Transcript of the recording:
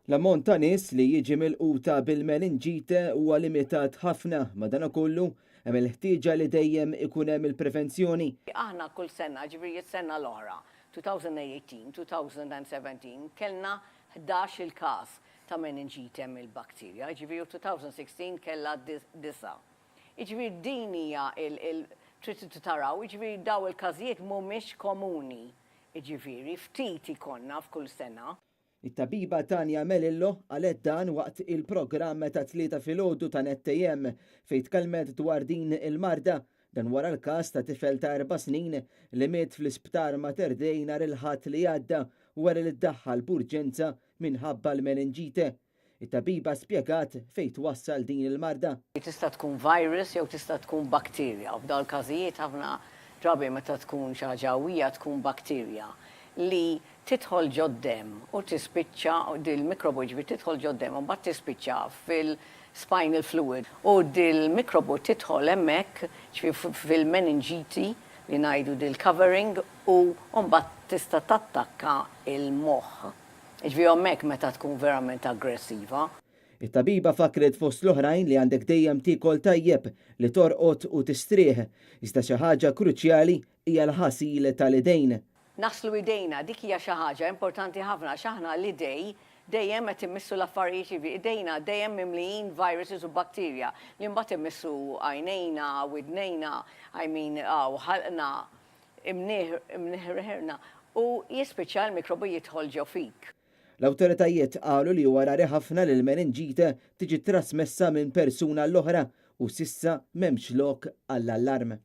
L-ammont ta' nies li jiġi milquta bil-meningite huwa limitat ħafna, madankollu hemm il-ħtieġa li dejjem ikun hemm il-prevenzjoni. Aħna kull sena, ġifieri s-sena l-oħra, 2018, 2017, kellna 11 il-każ ta' meningite mill-bakterja, ġifieri 2016 kellha 9. Ġifieri din hija trid taraw, ġifieri daw il-każijiet mhumiex komuni, ġifieri ftit ikonna f'kull sena. It-tabiba Tanja Melillo qalet dan waqt il-programm ta' tlieta filgħodu ta' NetAM fejn tkellmet dwar din il-marda dan wara l-każ ta' tifel ta' 4 snin li miet fl-isptar Mater Dei nhar il-Ħadd li għadda wara li ddaħħal b'urġenza minħabba l-meningite. It-tabiba spjegat fejn twassal din il-marda. Tista' tkun virus jew tista' tkun bakterja, u f'dawn il-każijiet ħafna drabi meta tkun xi ħaġa qawwija tkun bakterja li tidħol ġoddem u tispiċċa dil-mikrobu ġifieri tidħol ġoddem u mbagħad tispiċċa fil-spinal fluid u dil-mikrobu tidħol hemmhekk fil-meningiti li ngħidu dil-covering u mbagħad tista' tattakka il-moħħ. Ġifieri hemmhekk meta tkun verament aggressiva. It-tabiba fakret fost l-oħrajn li għandek dejjem tikol tajjeb li torqod u tistrieħ, iżda xi ħaġa kruċjali hija l-ħasil tal-idejn. Naslu idejna, dik hija xi ħaġa importanti ħafna x'aħna l-idej dejjem qed immissu l-affarijiet idejna dejjem mimlijin viruses u bakterja li mbagħad immissu għajnejna, widnejna, ħalqna, imnieħrna u jispiċċa l-mikrobu jidħol ġew fik. L-awtoritajiet qalu li huwa rari ħafna li l-meningite tiġi trasmessa minn persuna l-oħra u sissa m'hemmx lok għall-allarm.